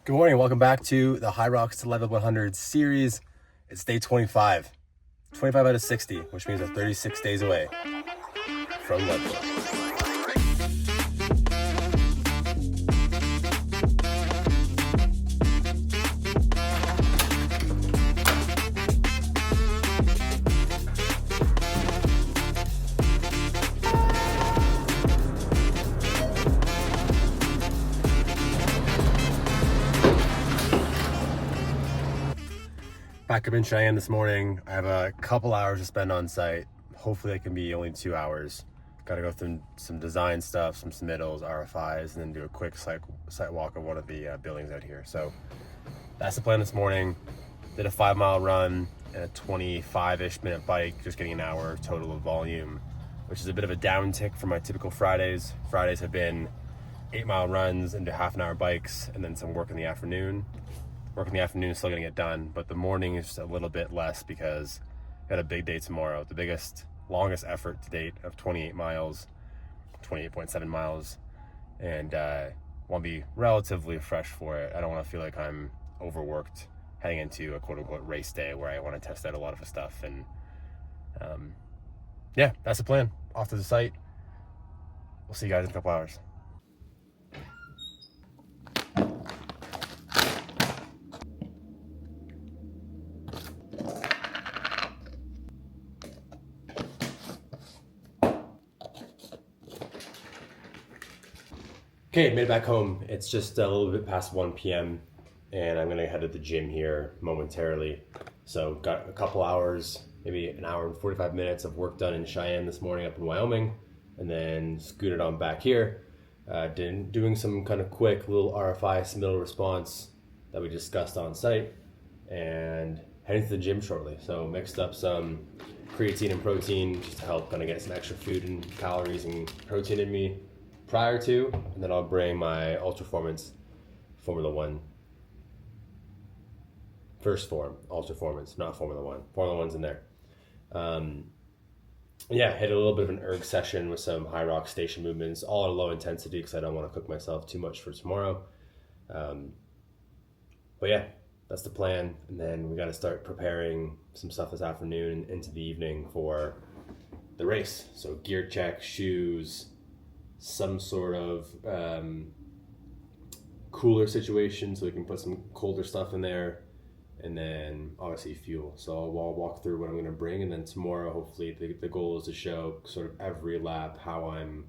Good morning, welcome back to the HYROX Level 100 series. It's day 25. 25 out of 60, which means we're 36 days away from Leadville. Back up in Cheyenne this morning. I have a couple hours to spend on site. Hopefully it can be only 2 hours. Got to go through some design stuff, some submittals, RFIs, and then do a quick site walk of one of the buildings out here. So that's the plan this morning. Did a 5-mile run and a 25-ish minute bike, just getting an hour total of volume, which is a bit of a downtick from my typical Fridays. Fridays have been 8-mile runs into half-an-hour bikes and then some work in the afternoon. Work in the afternoon is still getting it done, but the morning is just a little bit less because I got a big day tomorrow. The biggest, longest effort to date of 28 miles, 28.7 miles, and want to be relatively fresh for it. I don't want to feel like I'm overworked heading into a quote-unquote race day where I want to test out a lot of stuff. And yeah, that's the plan. Off to the site. We'll see you guys in a couple hours. Okay, made it back home. It's just a little bit past 1 p.m. and I'm gonna head to the gym here momentarily. So got a couple hours, maybe an hour and 45 minutes of work done in Cheyenne this morning up in Wyoming, and then scooted on back here. Doing some kind of quick little RFI submittal response that we discussed on site, and heading to the gym shortly. So mixed up some creatine and protein just to help kind of get some extra food and calories and protein in me prior to, and then I'll bring my Ultraformance Formula 1 first form, Ultraformance, not Formula 1. Formula 1's in there. Yeah, hit a little bit of an erg session with some HYROX station movements, all at a low intensity because I don't want to cook myself too much for tomorrow. But yeah, that's the plan. And then we got to start preparing some stuff this afternoon into the evening for the race. So gear check, shoes, some sort of cooler situation so we can put some colder stuff in there, and then obviously fuel. So I'll walk through what I'm going to bring, and then tomorrow hopefully the goal is to show sort of every lap how I'm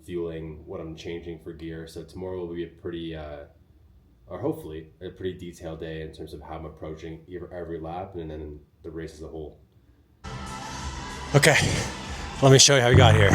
fueling, what I'm changing for gear. So tomorrow will be a pretty or hopefully a pretty detailed day in terms of how I'm approaching every lap and then the race as a whole. Okay, let me show you how we got here.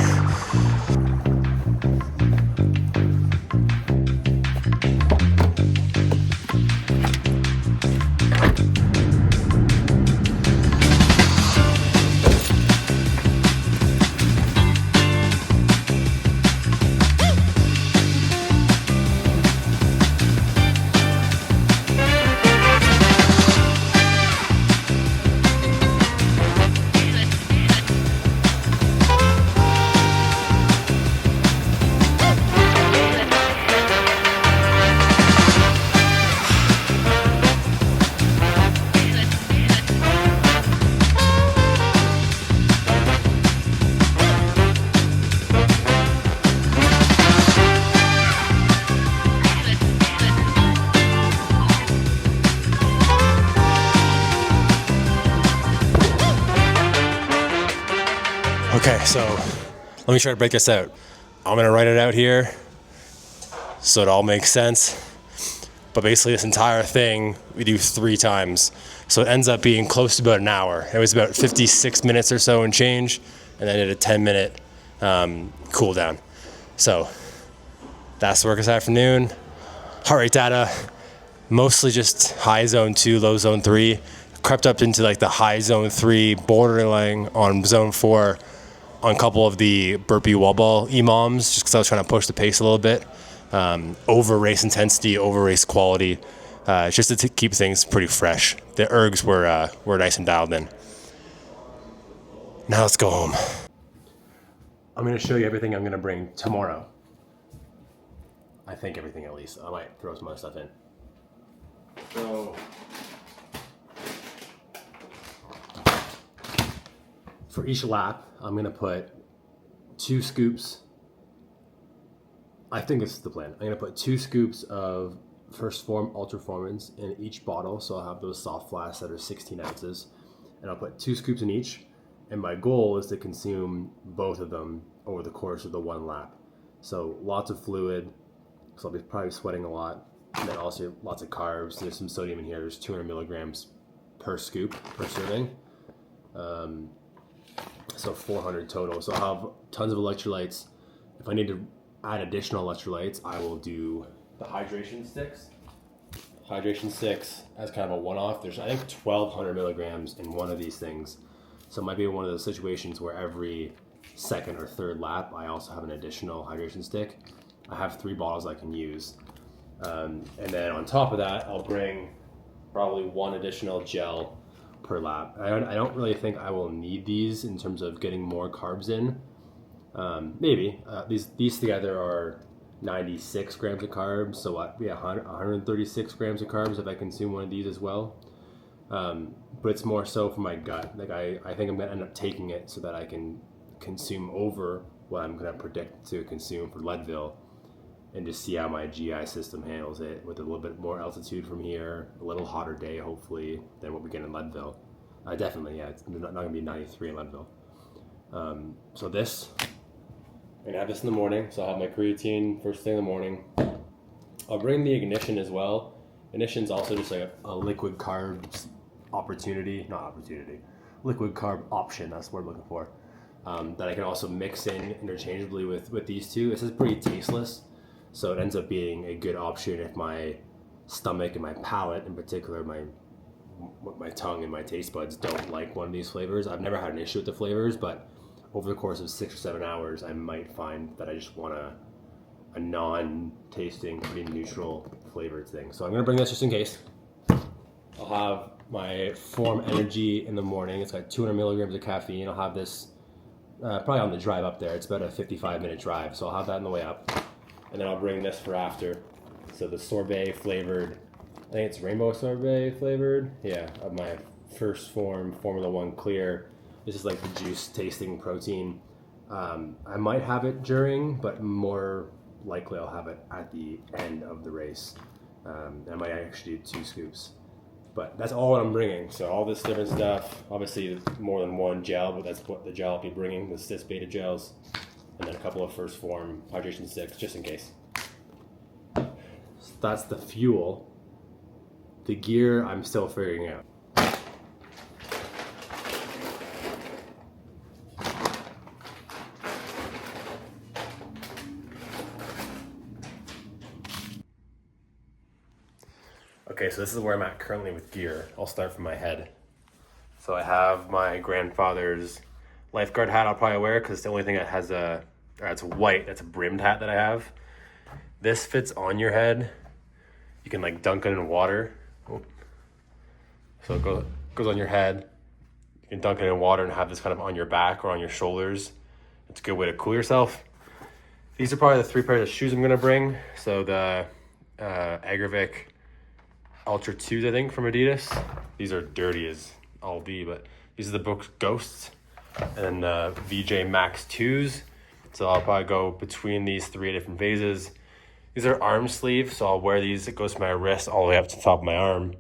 Okay, so let me try to break this out. I'm gonna write it out here so it all makes sense. But basically this entire thing we do 3 times. So it ends up being close to about an hour. It was about 56 minutes or so and change, and then I did a 10-minute cool down. So that's the work this afternoon. Heart rate data, mostly just high zone 2, low zone 3. Crept up into like the high zone 3, borderline on zone 4 on a couple of the burpee wall ball Lmms, just because I was trying to push the pace a little bit. Over race intensity, over race quality, just to keep things pretty fresh. The ergs were nice and dialed in. Now let's go home. I'm going to show you everything I'm going to bring tomorrow. I think everything at least. I might throw some other stuff in. So for each lap, I'm gonna put 2 scoops. I think this is the plan. I'm gonna put 2 scoops of First Form Ultraformance in each bottle. So I'll have those soft flasks that are 16 ounces, and I'll put 2 scoops in each. And my goal is to consume both of them over the course of the 1 lap. So lots of fluid, so I'll be probably sweating a lot. And then also lots of carbs. There's some sodium in here. There's 200 milligrams per scoop, per serving. So 400 total. So I'll have tons of electrolytes. If I need to add additional electrolytes, I will do the hydration sticks. Hydration sticks as kind of a one-off. There's, I think, 1,200 milligrams in one of these things. So it might be one of those situations where every second or third lap, I also have an additional hydration stick. I have 3 bottles I can use. And then on top of that, I'll bring probably 1 additional gel per lap. I don't really think I will need these in terms of getting more carbs in. Maybe. These together are 96 grams of carbs, so 136 grams of carbs if I consume one of these as well. But it's more so for my gut. Like I think I'm gonna end up taking it so that I can consume over what I'm gonna predict to consume for Leadville, and just see how my GI system handles it with a little bit more altitude from here, a little hotter day hopefully than what we get in Leadville. Definitely, yeah, it's not gonna be 93 in Leadville. So this, I'm gonna have this in the morning, so I'll have my creatine first thing in the morning. I'll bring the Ignition as well. Ignition's also just like a liquid carbs liquid carb option, that's the word I'm looking for, that I can also mix in interchangeably with these two. This is pretty tasteless, so it ends up being a good option if my stomach and my palate, in particular my tongue and my taste buds, don't like one of these flavors. I've never had an issue with the flavors, but over the course of 6 or 7 hours, I might find that I just want a non-tasting, pretty neutral flavored thing. So I'm gonna bring this just in case. I'll have my Form Energy in the morning. It's got 200 milligrams of caffeine. I'll have this probably on the drive up there. It's about a 55-minute drive, so I'll have that on the way up. And then I'll bring this for after. So the sorbet flavored, I think it's rainbow sorbet flavored. Yeah, of my First Form Formula 1 Clear. This is like the juice tasting protein. I might have it during, but more likely I'll have it at the end of the race. I might actually do 2 scoops. But that's all I'm bringing. So all this different stuff, obviously more than 1 gel, but that's what the gel I'll be bringing, the cis beta gels, and then a couple of First Form hydration sticks, just in case. So that's the fuel. The gear, I'm still figuring out. Okay, so this is where I'm at currently with gear. I'll start from my head. So I have my grandfather's lifeguard hat I'll probably wear because it's the only thing that has it's white, that's a brimmed hat that I have. This fits on your head. You can like dunk it in water. So it goes on your head. You can dunk it in water and have this kind of on your back or on your shoulders. It's a good way to cool yourself. These are probably the 3 pairs of shoes I'm gonna bring. So the Agravic Ultra 2s, I think, from Adidas. These are dirty as all be, but these are the Brooks Ghosts. And then VJ Max 2s. So I'll probably go between these 3 different phases. These are arm sleeves, so I'll wear these. It goes from my wrist all the way up to the top of my arm.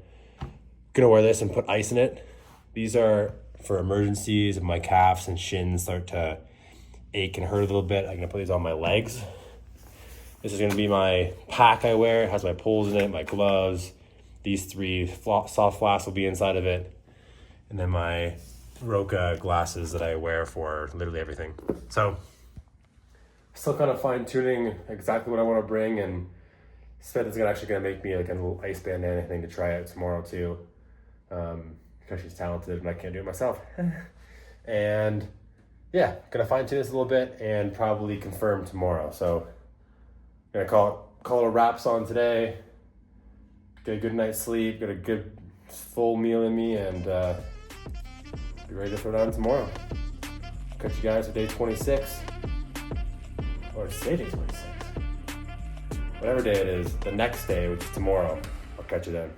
Gonna wear this and put ice in it. These are for emergencies if my calves and shins start to ache and hurt a little bit. I'm gonna put these on my legs. This is gonna be my pack I wear. It has my poles in it, my gloves. These 3 soft flasks will be inside of it. And then my Roca glasses that I wear for literally everything. So, still kind of fine tuning exactly what I want to bring, and Smith is actually going to make me like a little ice bandana thing to try out tomorrow too. Because she's talented and I can't do it myself. And yeah, going to fine tune this a little bit and probably confirm tomorrow. So, going to call it a wraps on today. Get a good night's sleep, get a good full meal in me, and be ready to throw down tomorrow. Catch you guys for day 26. Or say day 26. Whatever day it is, the next day, which is tomorrow, I'll catch you then.